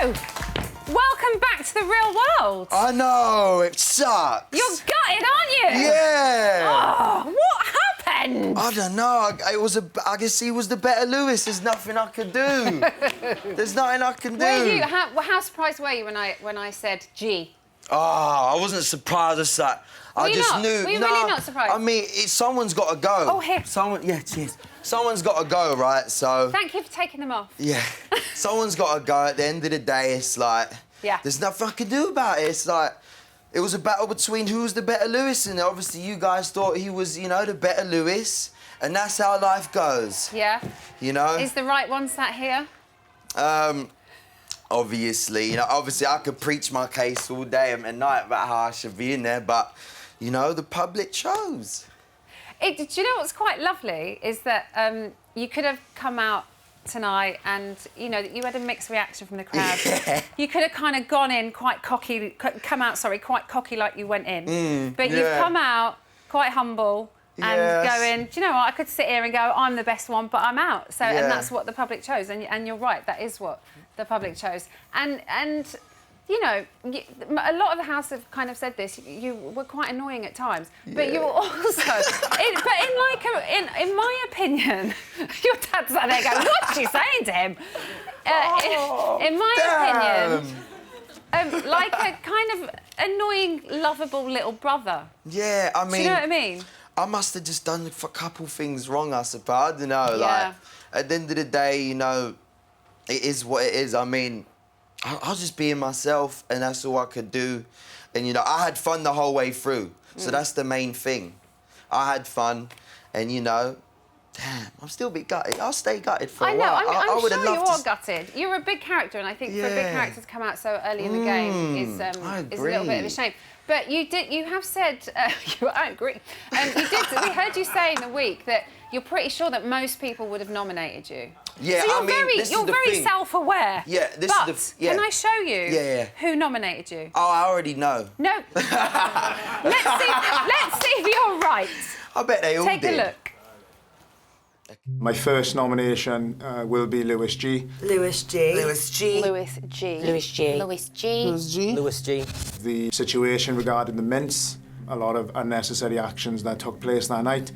Welcome back to the real world. I know, it sucks. You're gutted, aren't you? Yeah. Oh, what happened? I don't know. I guess he was the better Lewis. There's nothing I could do. There's nothing I can do. How surprised were you when I said G? Oh, I wasn't surprised as that. I just knew. Were you really not surprised? I mean, someone's got to go. Oh, here. Cheers. Someone's got to go, right? So. Thank you for taking them off. Yeah. Someone's got to go. At the end of the day, it's like. Yeah. There's nothing I can do about it. It's like. It was a battle between who's the better Lewis, and obviously you guys thought he was, you know, the better Lewis, and that's how life goes. Yeah. You know. Is the right one sat here? Obviously, you know, I could preach my case all day and night about how I should be in there, but, you know, the public chose. Do you know what's quite lovely is that you could have come out tonight and, you know, you had a mixed reaction from the crowd. Yeah. You could have kind of gone in quite cocky, quite cocky like you went in. But yeah. you've come out quite humble and going, do you know what, I could sit here and go, I'm the best one, but I'm out. So, and that's what the public chose. And you're right, that is what the public chose. And you know, a lot of the House have kind of said this. You were quite annoying at times, but you were also. In my opinion, your dad's sat there going, "What's she saying to him?" In my opinion, like a kind of annoying, lovable little brother. Yeah, I mean. Do you know what I mean? I must have just done a couple things wrong, I suppose. I don't know. Yeah. Like, at the end of the day, you know, it is what it is. I mean. I was just being myself, and that's all I could do. And, you know, I had fun the whole way through. So that's the main thing. I had fun, and, you know, damn, I'm still a bit gutted. I'll stay gutted for a while. I'm sure you are gutted. You're a big character, and I think for a big character to come out so early in the game is a little bit of a shame. But you have said, I agree. We heard you say in the week that you're pretty sure that most people would have nominated you. Yeah, so you're very self-aware. Yeah, Can I show you who nominated you? Oh, I already know. No. Let's see if you're right. I bet they all did. Take a look. My first nomination will be Lewis G. Lewis G. Lewis G. Lewis G. Lewis G. Lewis G. Lewis G. The situation regarding the mints, a lot of unnecessary actions that took place that night.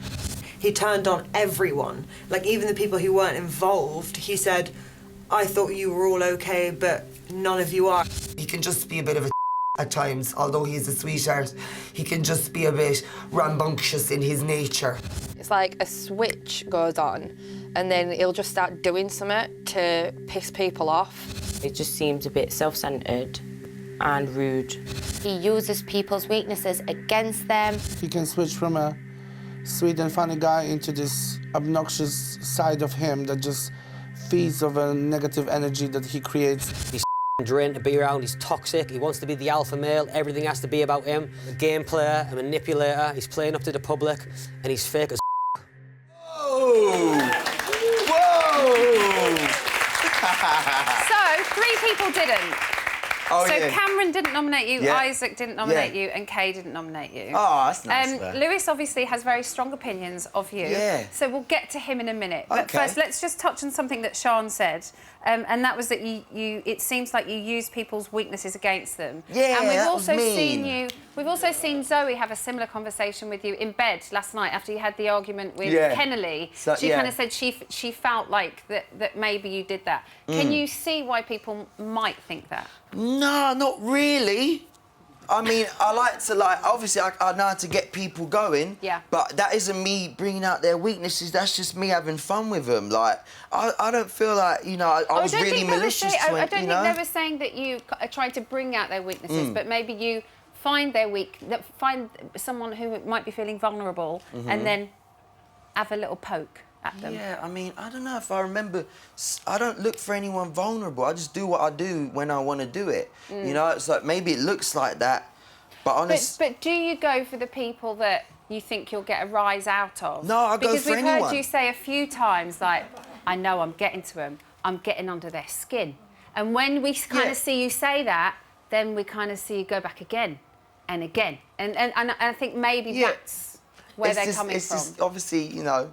He turned on everyone, like even the people who weren't involved. He said, I thought you were all okay, but none of you are. He can just be a bit of a at times, although he's a sweetheart. He can just be a bit rambunctious in his nature. It's like a switch goes on, and then he'll just start doing something to piss people off. It just seems a bit self-centred and rude. He uses people's weaknesses against them. He can switch from a sweet and funny guy into this obnoxious side of him that just feeds off a negative energy that he creates. He's drained to be around, he's toxic, he wants to be the alpha male, everything has to be about him. A game player, a manipulator, he's playing up to the public, and he's fake as Whoa! Whoa! So, 3 people didn't. Oh, so yeah. Cameron didn't nominate you, Isaac didn't nominate you, and Kay didn't nominate you. Oh, that's nice. Lewis obviously has very strong opinions of you. Yeah. So we'll get to him in a minute. But first, let's just touch on something that Sean said, and that was that it seems like you use people's weaknesses against them. Yeah, and we've that also was mean. seen you. We've also seen Zoe have a similar conversation with you in bed last night after you had the argument with Kennelly. So, she kind of said she felt like that maybe you did that. Can you see why people might think that? No, not really. I mean, I like to, obviously I know how to get people going. Yeah. But that isn't me bringing out their weaknesses, that's just me having fun with them. Like, I don't feel like, you know, I was really malicious to I don't think they were saying that you tried to bring out their weaknesses, but maybe you find someone who might be feeling vulnerable and then have a little poke at them. Yeah, I mean, I don't know if I remember. I don't look for anyone vulnerable. I just do what I do when I want to do it. You know, it's like maybe it looks like that, but honestly. But do you go for the people that you think you'll get a rise out of? No, I go for anyone. Because we've heard you say a few times, like, I know I'm getting to them. I'm getting under their skin. And when we kind of see you say that, then we kind of see you go back again and again. And I think maybe that's where they're coming from. It's just, obviously, you know,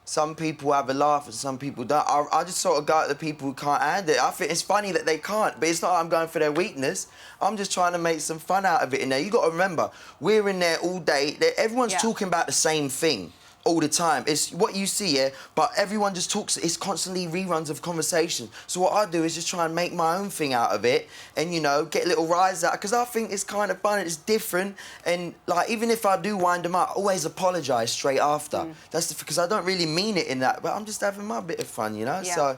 some people have a laugh and some people don't. I just sort of go at the people who can't handle it. I think it's funny that they can't, but it's not like I'm going for their weakness. I'm just trying to make some fun out of it in there. You got to remember, we're in there all day. Everyone's talking about the same thing all the time. It's what you see, yeah, but everyone just talks, it's constantly reruns of conversation. So what I do is just try and make my own thing out of it and, you know, get a little rise out, because I think it's kind of fun, it's different, and, like, even if I do wind them up, I always apologise straight after. That's because I don't really mean it in that, but I'm just having my bit of fun, you know? So,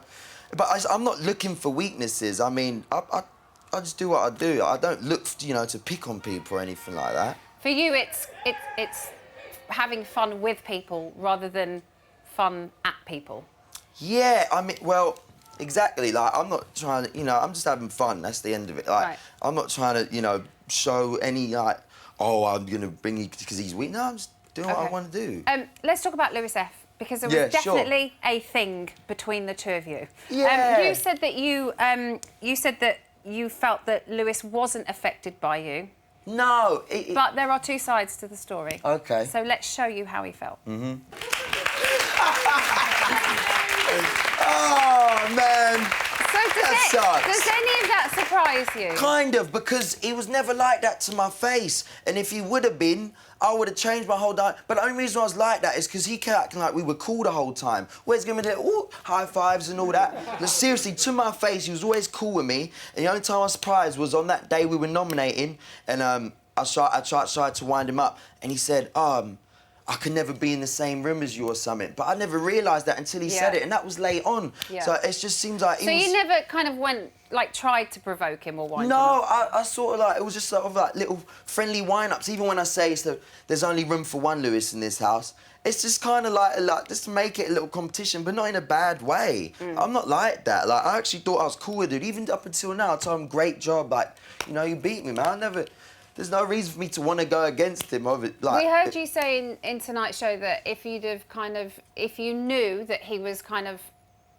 but I'm not looking for weaknesses. I mean, I just do what I do. I don't look, you know, to pick on people or anything like that. For you, it's having fun with people rather than fun at people. Yeah, I mean, well, exactly. Like, I'm not trying to, you know, I'm just having fun. That's the end of it. Like, I'm not trying to, you know, show any, like, oh, I'm going to bring you because he's weak. No, I'm just doing what I want to do. Let's talk about Lewis F, because there was definitely a thing between the two of you. Yeah. You said that you felt that Lewis wasn't affected by you. No. But there are two sides to the story. Okay. So let's show you how he felt. Oh, man. So does any of that surprise you? Kind of, because he was never like that to my face. And if he would have been, I would have changed my whole diet. But the only reason I was like that is because he kept acting like we were cool the whole time. Always giving me the high fives and all that. But seriously, to my face, he was always cool with me. And the only time I was surprised was on that day we were nominating, and I tried to wind him up, and he said, I could never be in the same room as you or something. But I never realised that until he said it, and that was late on. So it just seems like So you never kind of went, like, tried to provoke him or wind him up? No, I sort of like, it was just sort of like little friendly wind-ups. Even when I say there's only room for one Lewis in this house, it's just kind of like just to make it a little competition, but not in a bad way. I'm not like that. Like, I actually thought I was cool with it. Even up until now, I told him, great job. Like, you know, you beat me, man. There's no reason for me to want to go against him. Like, we heard you say in tonight's show that if you knew that he was kind of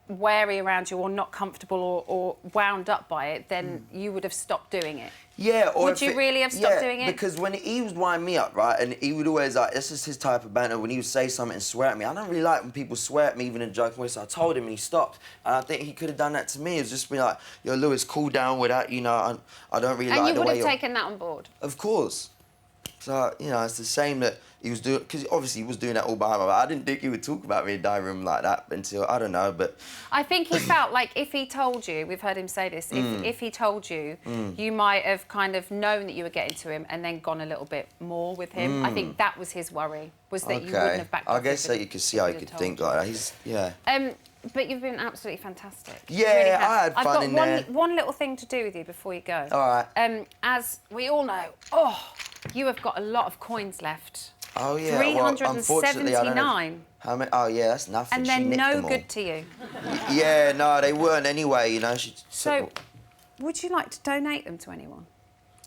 wary around you or not comfortable or wound up by it, then you would have stopped doing it. Yeah, or would you really have stopped doing it? Because when he would wind me up, right, and he would always, like, this is his type of banter, when he would say something and swear at me. I don't really like when people swear at me, even in a joking way, so I told him and he stopped. And I think he could have done that to me. It was just be like, yo, Lewis, cool down with that, you know, I don't really like the way And you would have taken that on board? Of course. So, you know, it's a shame that he was doing, because obviously he was doing that all by himself. I didn't think he would talk about me in the dining room like that until, I don't know, but... I think he felt like if he told you, we've heard him say this, if he told you, you might have kind of known that you were getting to him and then gone a little bit more with him. I think that was his worry, was that you wouldn't have backed off. I guess that you could see how he could think like that. Yeah. But you've been absolutely fantastic. Yeah, really I had fun in there. I've got one little thing to do with you before you go. All right. As we all know, you have got a lot of coins left. Oh, yeah. 379. How many? Oh, yeah, that's nothing. And they're no good to you. Yeah, no, they weren't anyway, you know. So, would you like to donate them to anyone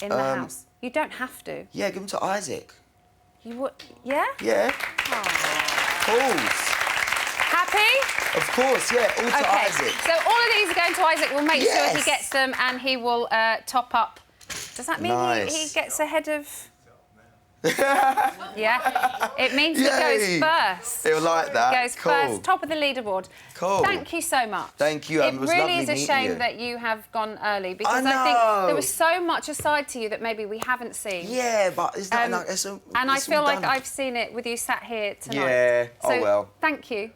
in the house? You don't have to. Yeah, give them to Isaac. You would? Yeah? Yeah. Aww. Cool. Happy? Of course, yeah, all to Isaac. So all of these are going to Isaac. We'll make sure he gets them and he will top up. Does that mean he gets ahead of... Yeah, it means he goes first. He'll like that. He goes first, top of the leaderboard. Cool. Thank you so much. Thank you. It really is a shame that you have gone early, because I think there was so much aside to you that maybe we haven't seen. Yeah, but it's not and I feel like I've seen it with you sat here tonight. Yeah. So well. Thank you.